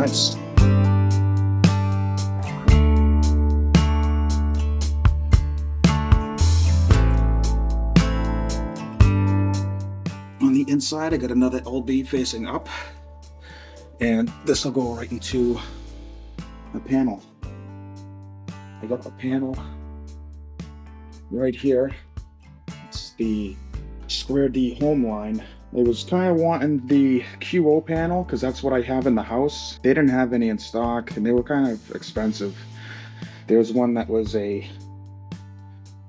Nice. On the inside, I got another LB facing up, and this will go right into the panel. I got the panel right here. It's the Square D home line. I was kind of wanting the QO panel because that's what I have in the house. They didn't have any in stock and they were kind of expensive. There was one that was a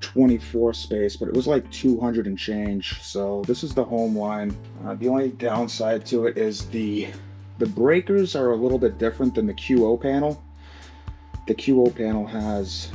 24 space, but it was like 200 and change. So this is the home line. The only downside to it is the breakers are a little bit different than the QO panel. The QO panel has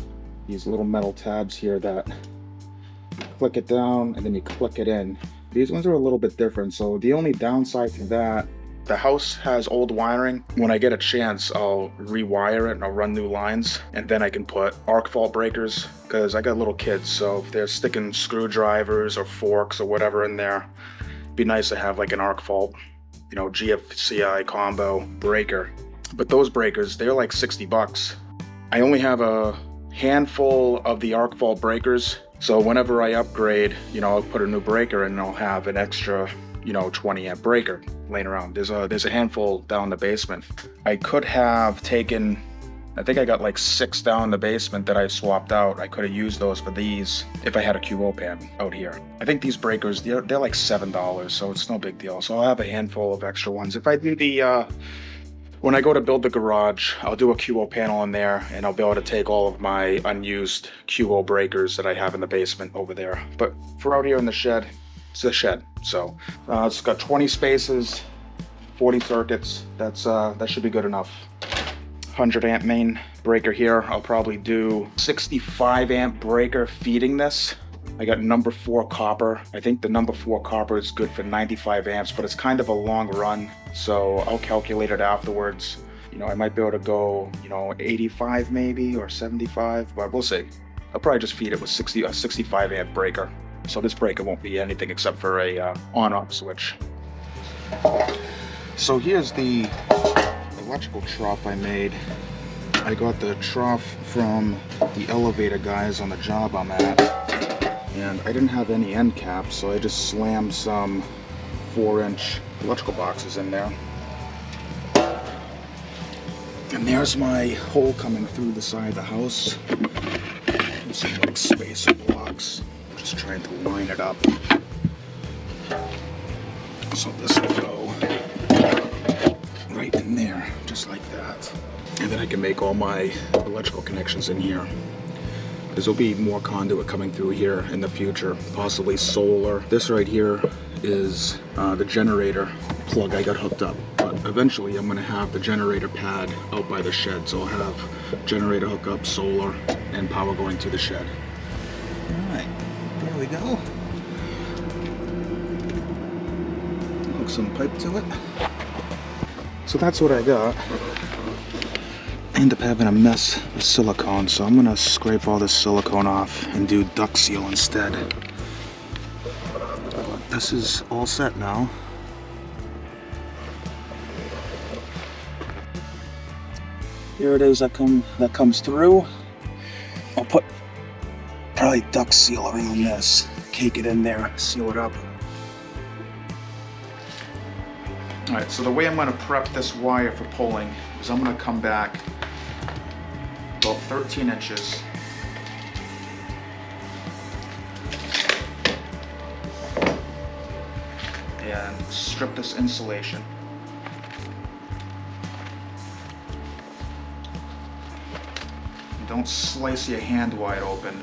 these little metal tabs here that you click it down and then you click it in. These ones are a little bit different. So the only downside to that, the house has old wiring. When I get a chance, I'll rewire it and I'll run new lines, and then I can put arc fault breakers because I got little kids. So if they're sticking screwdrivers or forks or whatever in there, it'd be nice to have like an arc fault, you know, GFCI combo breaker. But those breakers, they're like 60 bucks. I only have a handful of the arc fault breakers. So whenever I upgrade, you know, I'll put a new breaker and I'll have an extra, you know, 20 amp breaker laying around. There's a handful down in the basement. I could have taken, I think I got like 6 down in the basement that I swapped out. I could have used those for these if I had a QO pan out here. I think these breakers, they're like $7, so it's no big deal. So I'll have a handful of extra ones. If I do the, when I go to build the garage, I'll do a QO panel in there and I'll be able to take all of my unused QO breakers that I have in the basement over there. But for out here in the shed, it's a shed. So it's got 20 spaces, 40 circuits. That should be good enough. 100 amp main breaker here. I'll probably do 65 amp breaker feeding this. I got number 4 copper. I think the number 4 copper is good for 95 amps, but it's kind of a long run. So I'll calculate it afterwards. You know, I might be able to go, you know, 85 maybe or 75, but we'll see. I'll probably just feed it with a 65 amp breaker. So this breaker won't be anything except for a on-off switch. So here's the electrical trough I made. I got the trough from the elevator guys on the job I'm at. And I didn't have any end caps, so I just slammed some 4-inch electrical boxes in there. And there's my hole coming through the side of the house. There's some like spacer blocks. Just trying to line it up. So this will go right in there, just like that. And then I can make all my electrical connections in here. There'll be more conduit coming through here in the future, possibly solar. This right here is the generator plug I got hooked up. But eventually I'm gonna have the generator pad out by the shed. So I'll have generator hookup, solar, and power going to the shed. All right, there we go. Hook some pipe to it. So that's what I got. I end up having a mess with silicone, so I'm gonna scrape all this silicone off and do duct seal instead. But this is all set now. Here it is that comes through. I'll put probably duct seal around this, cake it in there, seal it up. All right, so the way I'm gonna prep this wire for pulling is I'm gonna come back about 13 inches. And strip this insulation. And don't slice your hand wide open.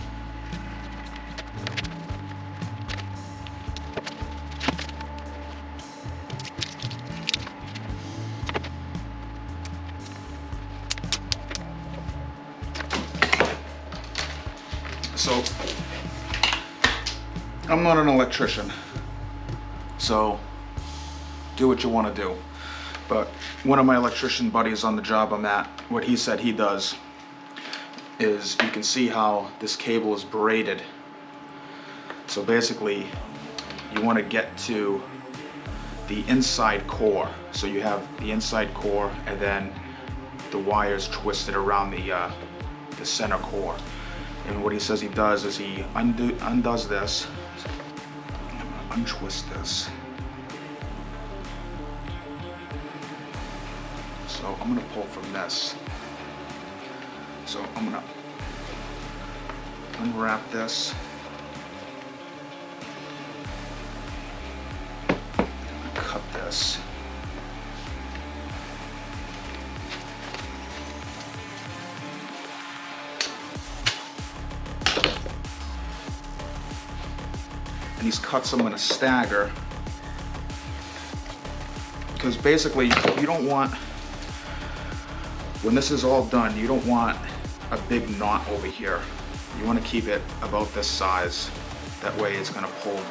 So, I'm not an electrician, so do what you want to do. But one of my electrician buddies on the job I'm at, what he said he does is you can see how this cable is braided. So basically, you want to get to the inside core. So you have the inside core, and then the wires twisted around the center core. And what he says he does is he undoes this. I'm gonna untwist this. So I'm gonna pull from this. So I'm gonna unwrap this. Cut this. And these cuts I'm going to stagger, because basically you don't want, when this is all done, you don't want a big knot over here. You want to keep it about this size. That way it's going to pull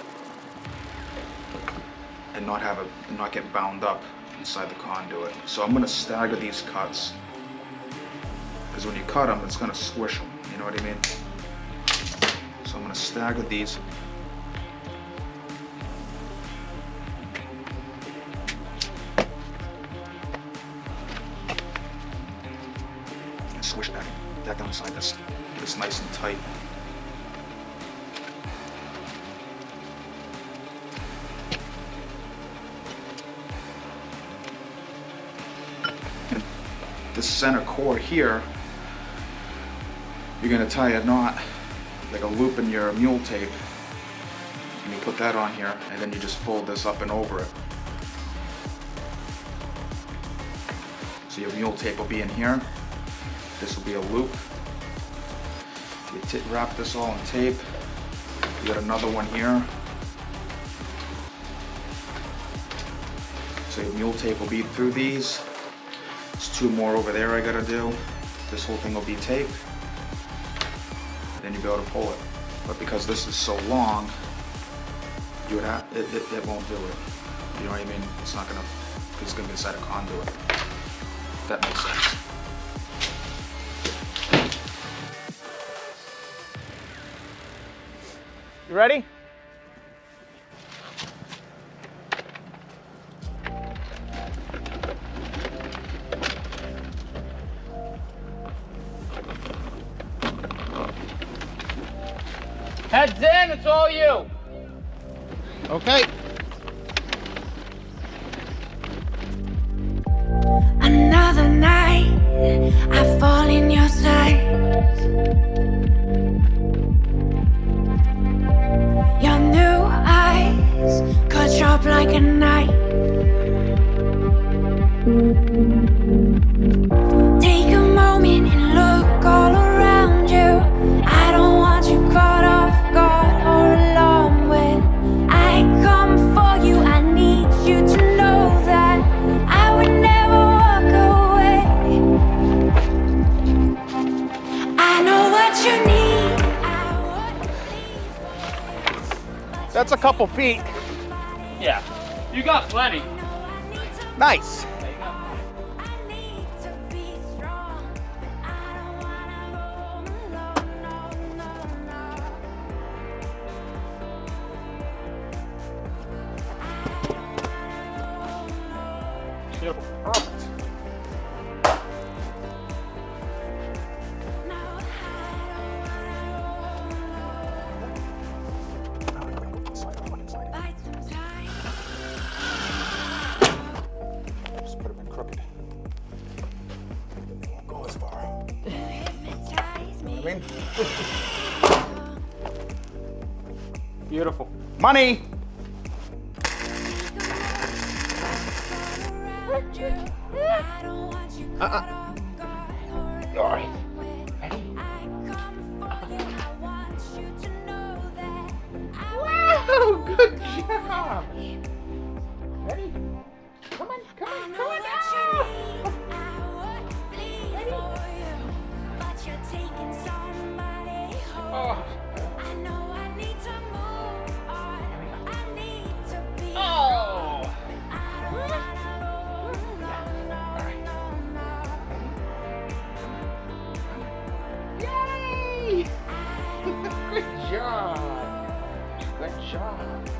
and not get bound up inside the conduit. So I'm going to stagger these cuts, because when you cut them, it's going to squish them. You know what I mean? So I'm going to stagger these. Swish that down inside this. Get this nice and tight. And this center core here, you're gonna tie a knot, like a loop in your mule tape. And you put that on here, and then you just fold this up and over it. So your mule tape will be in here. This will be a loop. You wrap this all in tape. You got another one here. So your mule tape will be through these. There's two more over there I gotta do. This whole thing will be taped. Then you'll be able to pull it. But because this is so long, you would have, it won't do it. You know what I mean? It's not gonna, it's gonna be inside a conduit. If that makes sense. You ready? Heads in, it's all you. Okay. Another night, I fall in your sight. Your new eyes cut sharp like a knife. Take a moment and look all around you. I don't want you caught off guard or alarmed when I come for you. I need you to know that I would never walk away. I know what you need. I would. That's a couple feet. Yeah, you got plenty. Nice. There you go. I need to be strong, but I don't wanna go alone, no, no, no. Beautiful. Perfect. No, bite some time. Just put them in crooked. They won't go as far. Hypnotize me. I mean, beautiful. Money. Around you. I don't want you caught off guard or All right. when I come for you. I want you to know that I Wow, good job. Ready? Come on, come I on, know come on. what you need. I would bleed for you, but you're taking somebody home. I know I need to move on. I need to be Oh. I don't wanna go, no, no, no. Yay! I don't Good job. Good job.